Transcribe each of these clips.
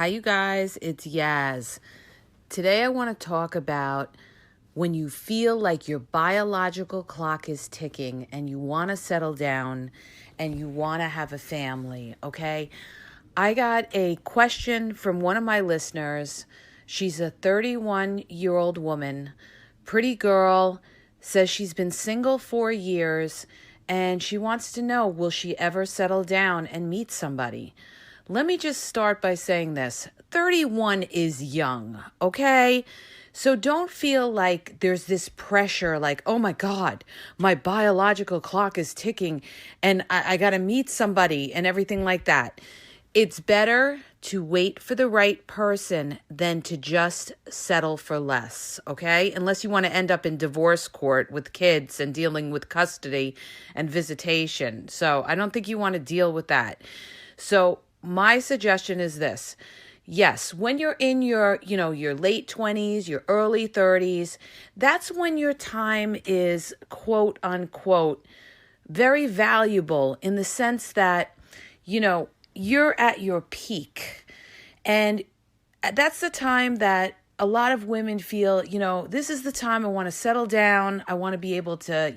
Hi, you guys. It's Yaz. Today, I want to talk about when you feel like your biological clock is ticking and you want to settle down and you want to have a family, okay? I got a question from one of my listeners. She's a 31-year-old woman, pretty girl, says she's been single 4 years, and she wants to know, will she ever settle down and meet somebody? Let me just start by saying this. 31 is young, okay? So don't feel like there's this pressure like, oh my God, my biological clock is ticking and I got to meet somebody and everything like that. It's better to wait for the right person than to just settle for less, okay? Unless you want to end up in divorce court with kids and dealing with custody and visitation. So I don't think you want to deal with that. So my suggestion is this. Yes, when you're in your late 20s, your early 30s, that's when your time is, quote unquote, very valuable in the sense that, you're at your peak. And that's the time that a lot of women feel, this is the time I want to settle down. I want to be able to,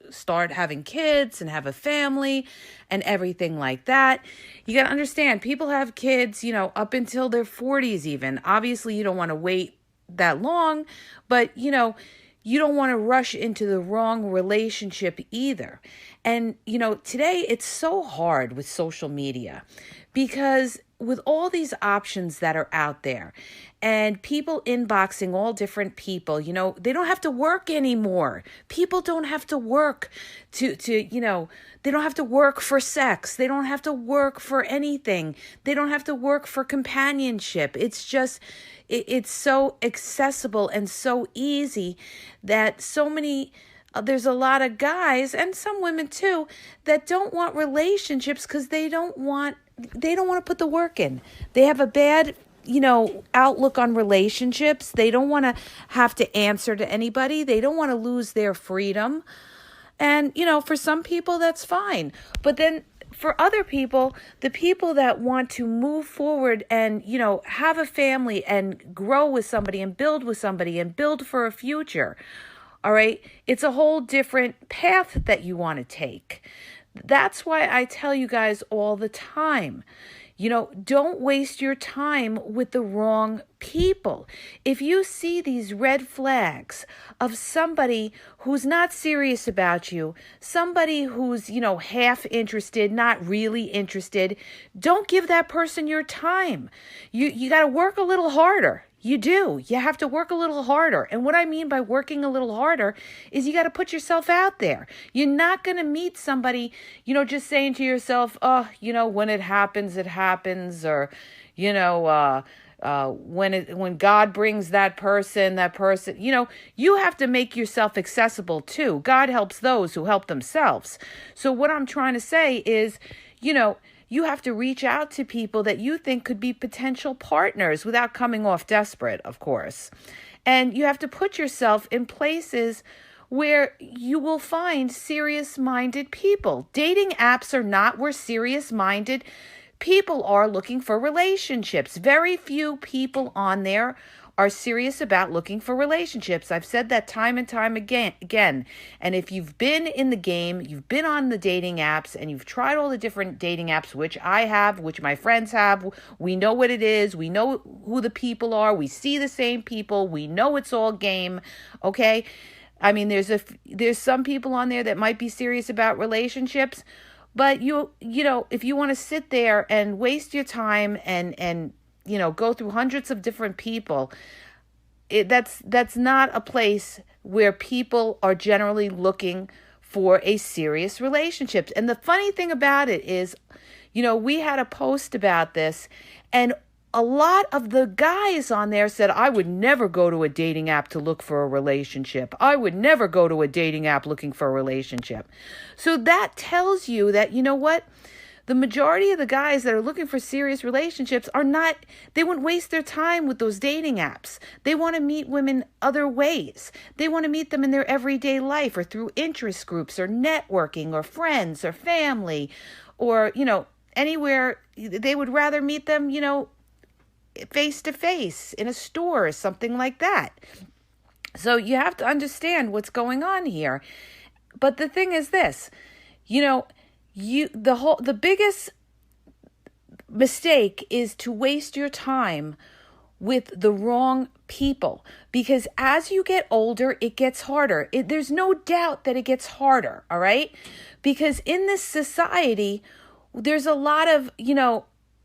start having kids and have a family and everything like that. You got to understand, people have kids, up until their 40s even. Obviously, you don't want to wait that long, but, you don't want to rush into the wrong relationship either. And, today it's so hard with social media because with all these options that are out there and people inboxing all different people, they don't have to work anymore. People don't have to work to they don't have to work for sex. They don't have to work for anything. They don't have to work for companionship. It's just, it's so accessible and so easy that there's a lot of guys and some women too that don't want relationships because they don't want to put the work in. They have a bad, outlook on relationships. They don't want to have to answer to anybody. They don't want to lose their freedom. And, for some people, that's fine. But then for other people, the people that want to move forward and, have a family and grow with somebody and build for a future, all right, it's a whole different path that you want to take. That's why I tell you guys all the time, don't waste your time with the wrong people. If you see these red flags of somebody who's not serious about you, somebody who's, half interested, not really interested, don't give that person your time. You got to work a little harder. You do. You have to work a little harder. And what I mean by working a little harder is you got to put yourself out there. You're not going to meet somebody, just saying to yourself, oh, when it happens, or, when God brings that person, you have to make yourself accessible too. God helps those who help themselves. So what I'm trying to say is, you have to reach out to people that you think could be potential partners without coming off desperate, of course. And you have to put yourself in places where you will find serious-minded people. Dating apps are not where serious-minded people are looking for relationships. Very few people on there are serious about looking for relationships. I've said that time and time again. And if you've been in the game, you've been on the dating apps, and you've tried all the different dating apps, which I have, which my friends have, we know what it is. We know who the people are. We see the same people. We know it's all game. Okay? I mean, there's some people on there that might be serious about relationships, but if you want to sit there and waste your time and go through hundreds of different people, that's not a place where people are generally looking for a serious relationship. And the funny thing about it is, we had a post about this, and a lot of the guys on there said, I would never go to a dating app to look for a relationship. I would never go to a dating app looking for a relationship. So that tells you that, the majority of the guys that are looking for serious relationships they wouldn't waste their time with those dating apps. They want to meet women other ways. They want to meet them in their everyday life or through interest groups or networking or friends or family or, anywhere. They would rather meet them, face to face in a store or something like that. So you have to understand what's going on here. But the thing is this, the biggest mistake is to waste your time with the wrong people, because as you get older, it gets harder. There's no doubt that it gets harder, all right? Because in this society, there's a lot of,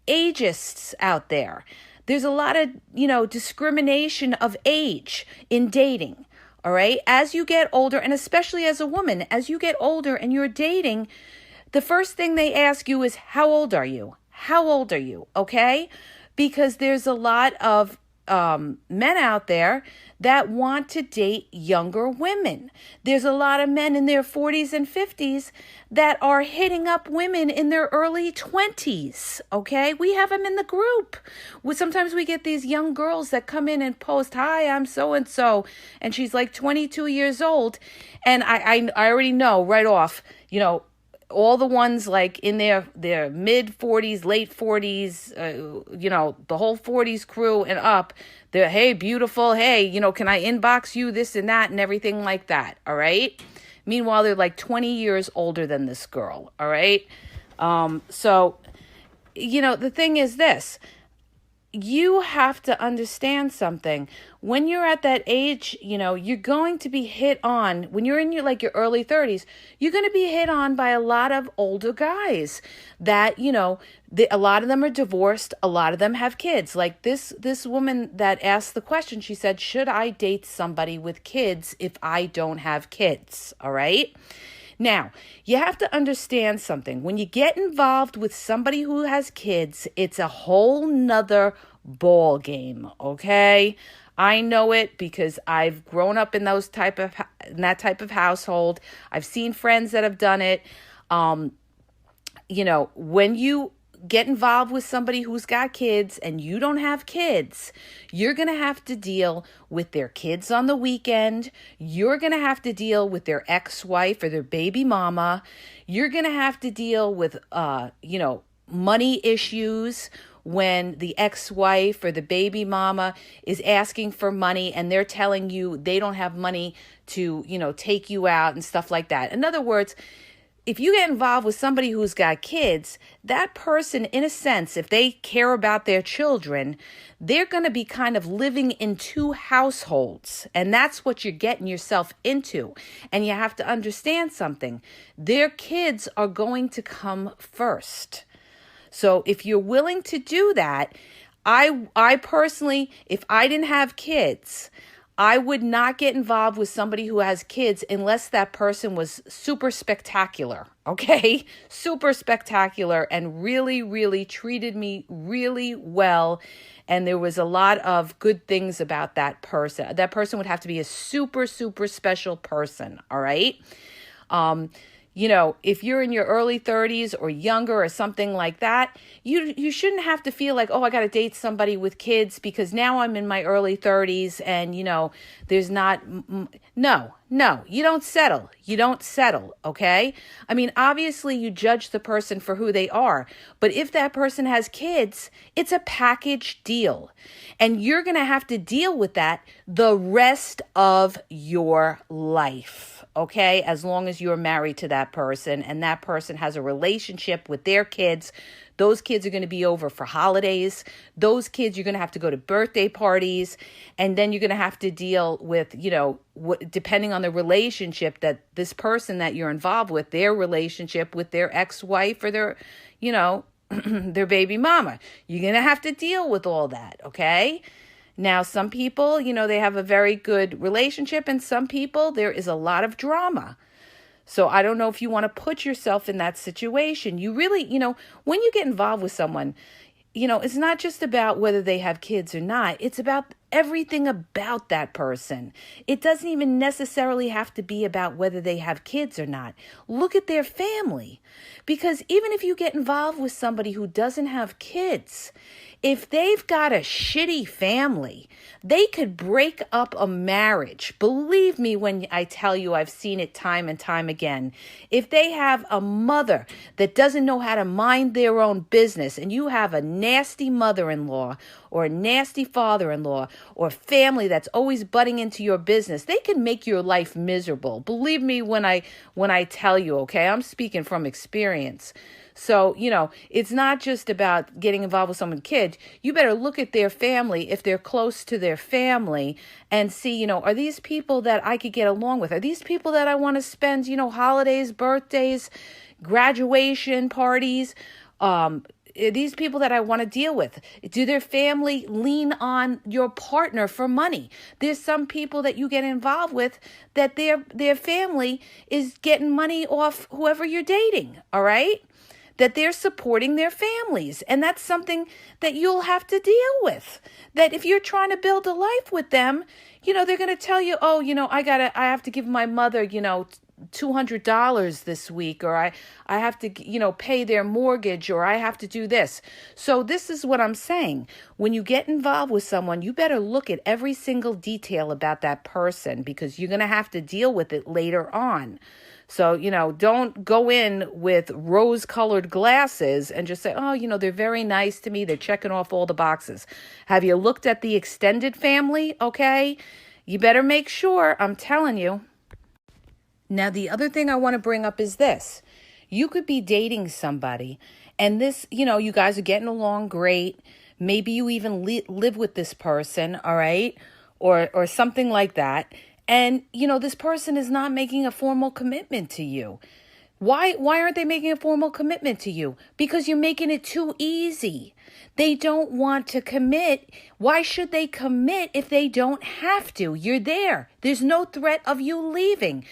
ageists out there. There's a lot of, discrimination of age in dating, all right? As you get older, and especially as a woman, as you get older and you're dating, the first thing they ask you is, how old are you? How old are you? Okay? Because there's a lot of men out there that want to date younger women. There's a lot of men in their 40s and 50s that are hitting up women in their early 20s. Okay? We have them in the group. Sometimes we get these young girls that come in and post, hi, I'm so-and-so. And she's like 22 years old. And I already know right off, all the ones like in their mid 40s, late 40s, the whole 40s crew and up, they're, hey, beautiful, hey, can I inbox you this and that and everything like that, all right? Meanwhile, they're like 20 years older than this girl, all right? So, the thing is this. You have to understand something. When you're at that age, you're going to be hit on. When you're in your early 30s, you're going to be hit on by a lot of older guys that, a lot of them are divorced. A lot of them have kids. Like this woman that asked the question, she said, should I date somebody with kids if I don't have kids? All right. Now, you have to understand something. When you get involved with somebody who has kids, it's a whole nother ball game, okay? I know it because I've grown up in that type of household. I've seen friends that have done it. When you get involved with somebody who's got kids and you don't have kids, you're going to have to deal with their kids on the weekend. You're going to have to deal with their ex-wife or their baby mama. You're going to have to deal with, money issues when the ex-wife or the baby mama is asking for money and they're telling you they don't have money to, take you out and stuff like that. In other words, if you get involved with somebody who's got kids, that person, in a sense, if they care about their children, they're going to be kind of living in two households. And that's what you're getting yourself into. And you have to understand something. Their kids are going to come first. So if you're willing to do that, I personally, if I didn't have kids, I would not get involved with somebody who has kids unless that person was super spectacular, okay? Super spectacular and really, really treated me really well. And there was a lot of good things about that person. That person would have to be a super, super special person, all right? If you're in your early 30s or younger or something like that, you shouldn't have to feel like, oh, I got to date somebody with kids because now I'm in my early 30s and, there's not, no, you don't settle. You don't settle, okay? I mean, obviously you judge the person for who they are, but if that person has kids, it's a package deal. And you're going to have to deal with that the rest of your life. Okay, as long as you're married to that person and that person has a relationship with their kids, those kids are going to be over for holidays. Those kids, you're going to have to go to birthday parties. And then you're going to have to deal with, depending on the relationship that this person that you're involved with, their relationship with their ex-wife or their, their baby mama. You're going to have to deal with all that, okay? Now, some people, they have a very good relationship, and some people, there is a lot of drama. So I don't know if you want to put yourself in that situation. You really, when you get involved with someone, it's not just about whether they have kids or not. It's about everything about that person. It doesn't even necessarily have to be about whether they have kids or not. Look at their family. Because even if you get involved with somebody who doesn't have kids, If they've got a shitty family, they could break up a marriage. Believe me when I tell you I've seen it time and time again. If they have a mother that doesn't know how to mind their own business, and you have a nasty mother-in-law or a nasty father-in-law or family that's always butting into your business, they can make your life miserable. Believe me when I tell you, okay? I'm speaking from experience. So, it's not just about getting involved with someone's kid. You better look at their family, if they're close to their family, and see, are these people that I could get along with? Are these people that I want to spend, holidays, birthdays, graduation parties, these people that I want to deal with? Do their family lean on your partner for money? There's some people that you get involved with that their family is getting money off whoever you're dating, all right? That they're supporting their families. And that's something that you'll have to deal with. That if you're trying to build a life with them, they're going to tell you, oh, I have to give my mother, $200 this week, or I have to, pay their mortgage, or I have to do this. So this is what I'm saying. When you get involved with someone, you better look at every single detail about that person, because you're going to have to deal with it later on. So, don't go in with rose-colored glasses and just say, oh, they're very nice to me. They're checking off all the boxes. Have you looked at the extended family? Okay. You better make sure. I'm telling you. Now, the other thing I want to bring up is this. You could be dating somebody, and this, you guys are getting along great. Maybe you even live with this person, all right? Or something like that. And, this person is not making a formal commitment to you. Why aren't they making a formal commitment to you? Because you're making it too easy. They don't want to commit. Why should they commit if they don't have to? You're there. There's no threat of you leaving.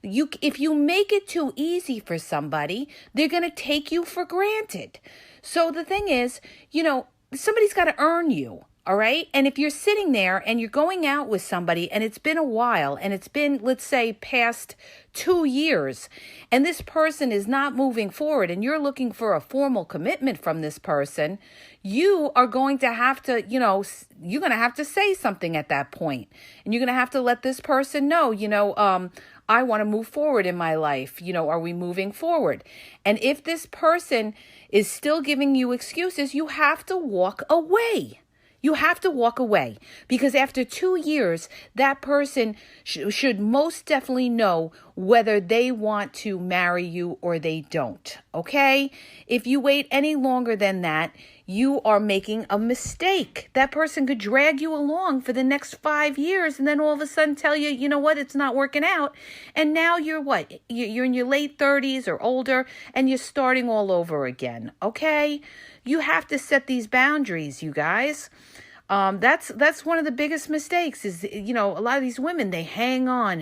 If you make it too easy for somebody, they're going to take you for granted. So the thing is, somebody's got to earn you. All right. And if you're sitting there and you're going out with somebody and it's been a while and it's been, let's say, past 2 years, and this person is not moving forward and you're looking for a formal commitment from this person, you are going to have to, you're going to have to say something at that point. And you're going to have to let this person know, I want to move forward in my life. Are we moving forward? And if this person is still giving you excuses, you have to walk away. You have to walk away, because after 2 years, that person should most definitely know whether they want to marry you or they don't. Okay? If you wait any longer than that, you are making a mistake. That person could drag you along for the next 5 years and then all of a sudden tell you, you know what, it's not working out. And now you're what? You're in your late 30s or older and you're starting all over again. Okay? You have to set these boundaries, you guys. That's one of the biggest mistakes is, a lot of these women, they hang on,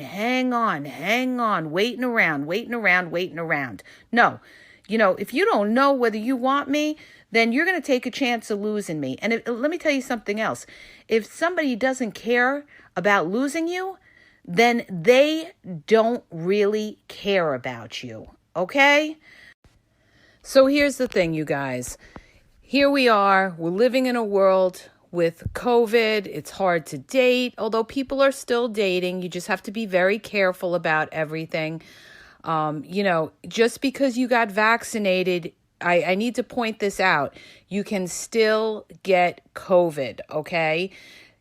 waiting around. No, if you don't know whether you want me, then you're going to take a chance of losing me. And let me tell you something else. If somebody doesn't care about losing you, then they don't really care about you. Okay? So here's the thing, you guys. Here we are. We're living in a world with COVID. It's hard to date, although people are still dating. You just have to be very careful about everything. Just because you got vaccinated, I need to point this out. You can still get COVID, okay?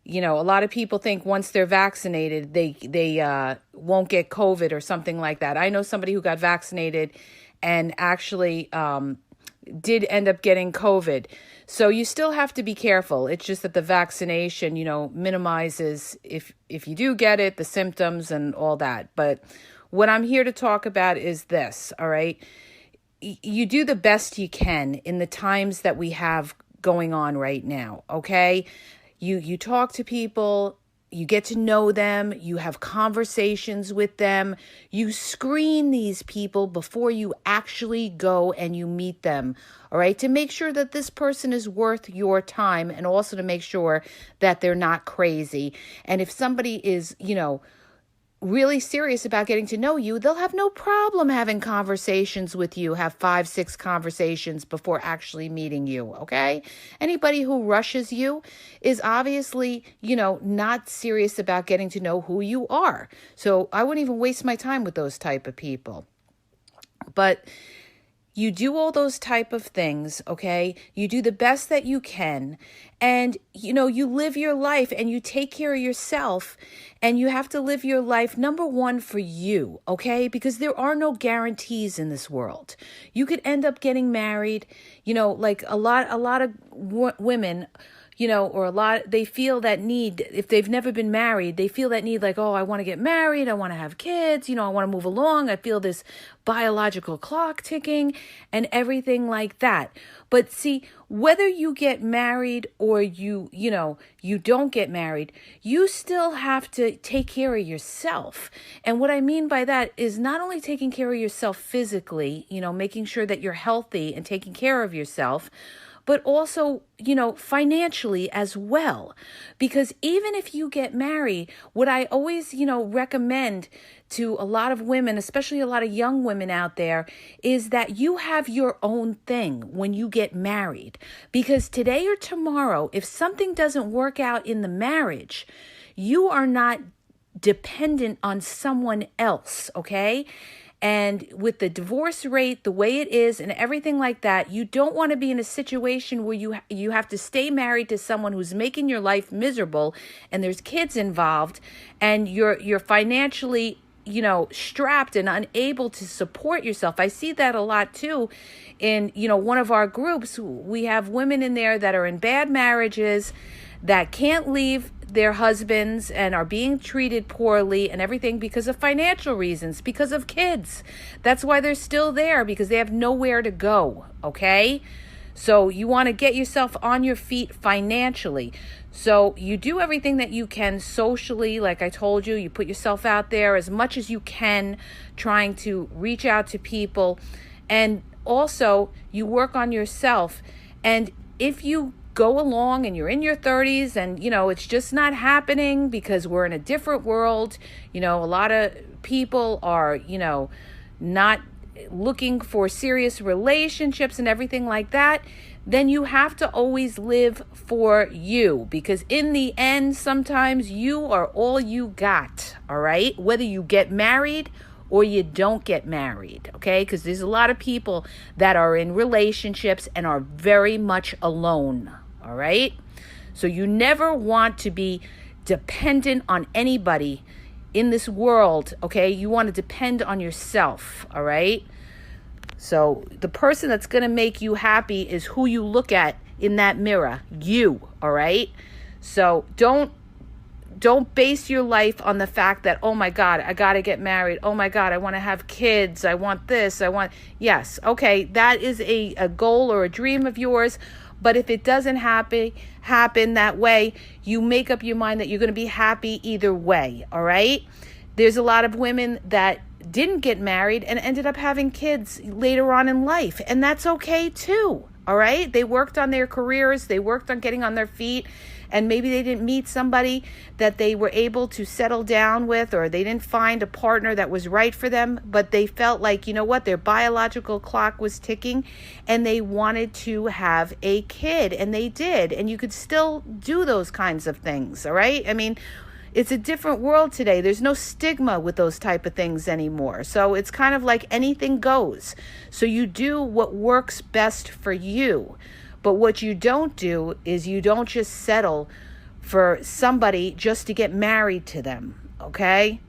A lot of people think once they're vaccinated, they won't get COVID or something like that. I know somebody who got vaccinated and actually did end up getting COVID. So you still have to be careful. It's just that the vaccination, minimizes if you do get it, the symptoms and all that. But what I'm here to talk about is this, all right? You do the best you can in the times that we have going on right now, okay? You talk to people, you get to know them, you have conversations with them, you screen these people before you actually go and you meet them, all right? To make sure that this person is worth your time and also to make sure that they're not crazy. And if somebody is, really serious about getting to know you, they'll have no problem having conversations with you, have 5, 6 conversations before actually meeting you, okay? Anybody who rushes you is obviously, not serious about getting to know who you are. So I wouldn't even waste my time with those type of people. But you do all those type of things, okay? You do the best that you can. And, you live your life and you take care of yourself. And you have to live your life, number one, for you, okay? Because there are no guarantees in this world. You could end up getting married, like a lot of women, they feel that need, if they've never been married, they feel that need like, oh, I want to get married, I want to have kids, I want to move along, I feel this biological clock ticking and everything like that. But see, whether you get married or you don't get married, you still have to take care of yourself. And what I mean by that is not only taking care of yourself physically, making sure that you're healthy and taking care of yourself, but also, financially as well. Because even if you get married, what I always, recommend to a lot of women, especially a lot of young women out there, is that you have your own thing when you get married. Because today or tomorrow, if something doesn't work out in the marriage, you are not dependent on someone else, okay? And with the divorce rate the way it is and everything like that, you don't want to be in a situation where you have to stay married to someone who's making your life miserable and there's kids involved and you're financially, strapped and unable to support yourself. I see that a lot too in, one of our groups. We have women in there that are in bad marriages that can't leave their husbands and are being treated poorly and everything because of financial reasons, because of kids. That's why they're still there, because they have nowhere to go, okay? So you want to get yourself on your feet financially. So you do everything that you can socially, like I told you, you put yourself out there as much as you can, trying to reach out to people. And also you work on yourself. And if you go along and you're in your 30s and, it's just not happening because we're in a different world, a lot of people are, not looking for serious relationships and everything like that, then you have to always live for you, because in the end, sometimes you are all you got, all right? Whether you get married or you don't get married, okay? Because there's a lot of people that are in relationships and are very much alone, all right? So you never want to be dependent on anybody in this world, okay? You want to depend on yourself, all right? So the person that's going to make you happy is who you look at in that mirror, you, all right? So don't base your life on the fact that, oh my God, I got to get married. Oh my God, I want to have kids. I want this. Yes, okay, that is a goal or a dream of yours. But if it doesn't happen that way, you make up your mind that you're going to be happy either way, all right? There's a lot of women that didn't get married and ended up having kids later on in life, and that's okay too, all right? They worked on their careers, they worked on getting on their feet, and maybe they didn't meet somebody that they were able to settle down with, or they didn't find a partner that was right for them, but they felt like, their biological clock was ticking and they wanted to have a kid, and they did. And you could still do those kinds of things, all right? I mean, it's a different world today. There's no stigma with those type of things anymore. So it's kind of like anything goes. So you do what works best for you. But what you don't do is you don't just settle for somebody just to get married to them, okay?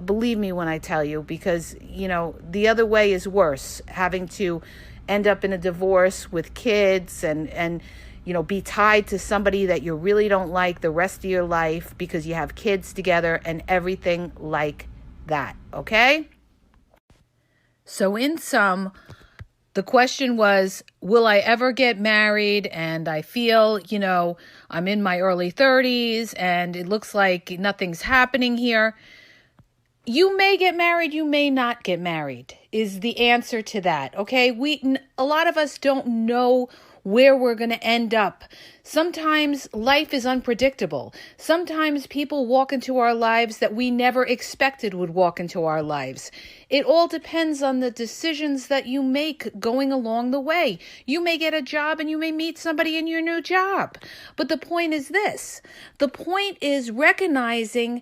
Believe me when I tell you, because, the other way is worse, having to end up in a divorce with kids and be tied to somebody that you really don't like the rest of your life because you have kids together and everything like that, okay? So in sum, the question was, will I ever get married? And I feel, I'm in my early 30s and it looks like nothing's happening here. You may get married, you may not get married, is the answer to that, okay? A lot of us don't know where we're going to end up. Sometimes life is unpredictable. Sometimes people walk into our lives that we never expected would walk into our lives. It all depends on the decisions that you make going along the way. You may get a job and you may meet somebody in your new job. But the point is this. The point is recognizing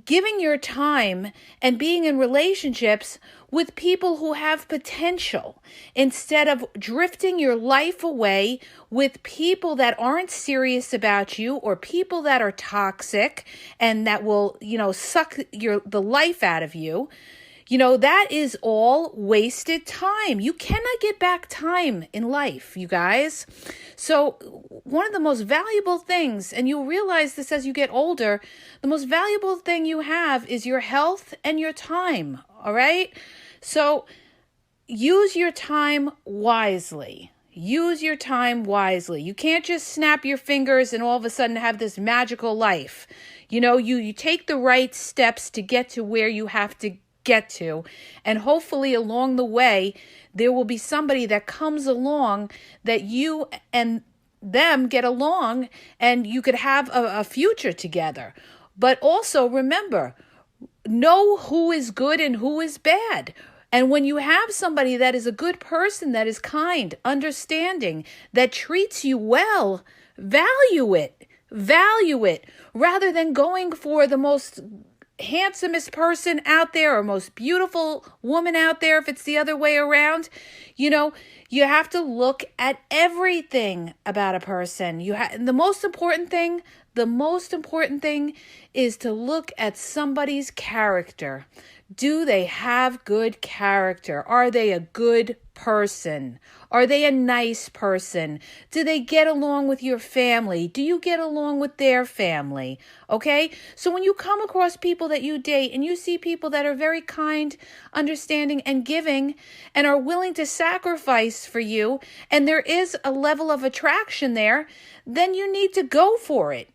giving your time and being in relationships with people who have potential instead of drifting your life away with people that aren't serious about you or people that are toxic and that will, suck the life out of you. That is all wasted time. You cannot get back time in life, you guys. So one of the most valuable things, and you'll realize this as you get older, the most valuable thing you have is your health and your time, all right? So use your time wisely. Use your time wisely. You can't just snap your fingers and all of a sudden have this magical life. You take the right steps to get to where you have to get to, and hopefully along the way there will be somebody that comes along that you and them get along and you could have a future together. But also remember, know who is good and who is bad. And when you have somebody that is a good person, that is kind, understanding, that treats you well, value it rather than going for the most handsomest person out there or most beautiful woman out there. If it's the other way around, you have to look at everything about a person. The most important thing is to look at somebody's character. Do they have good character? Are they a good person? Are they a nice person? Do they get along with your family? Do you get along with their family? Okay? So when you come across people that you date and you see people that are very kind, understanding, and giving and are willing to sacrifice for you, and there is a level of attraction there, then you need to go for it.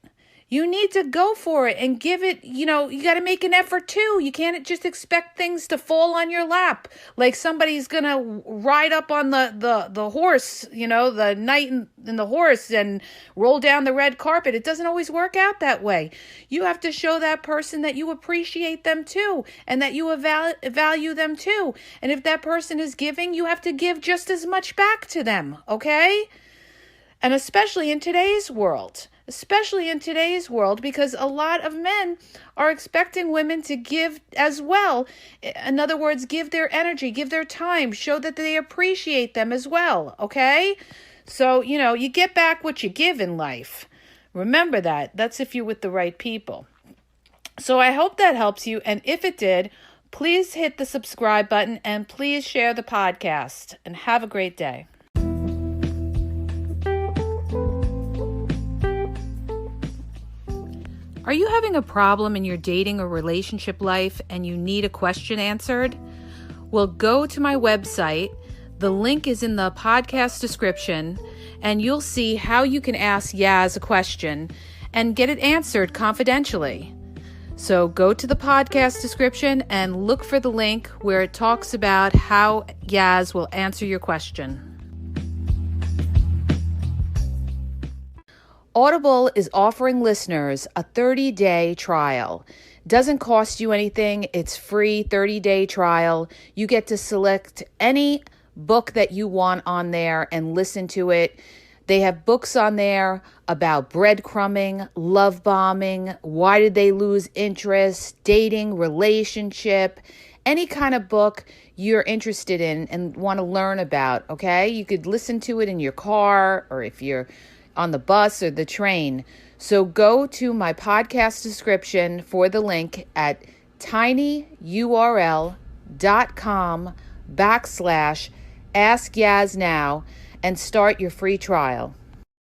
You need to go for it and give it, you got to make an effort too. You can't just expect things to fall on your lap like somebody's going to ride up on the horse, the knight in the horse and roll down the red carpet. It doesn't always work out that way. You have to show that person that you appreciate them too and that you value them too. And if that person is giving, you have to give just as much back to them, okay? And especially in today's world, because a lot of men are expecting women to give as well. In other words, give their energy, give their time, show that they appreciate them as well, okay? So, you get back what you give in life. Remember that. That's if you're with the right people. So I hope that helps you. And if it did, please hit the subscribe button and please share the podcast. And have a great day. Are you having a problem in your dating or relationship life and you need a question answered? Well, go to my website. The link is in the podcast description, and you'll see how you can ask Yaz a question and get it answered confidentially. So go to the podcast description and look for the link where it talks about how Yaz will answer your question. Audible is offering listeners a 30-day trial. Doesn't cost you anything. It's free 30-day trial. You get to select any book that you want on there and listen to it. They have books on there about breadcrumbing, love bombing, why did they lose interest, dating, relationship, any kind of book you're interested in and want to learn about, okay? You could listen to it in your car or if you're on the bus or the train. So go to my podcast description for the link at tinyurl.com/AskYazNow and start your free trial.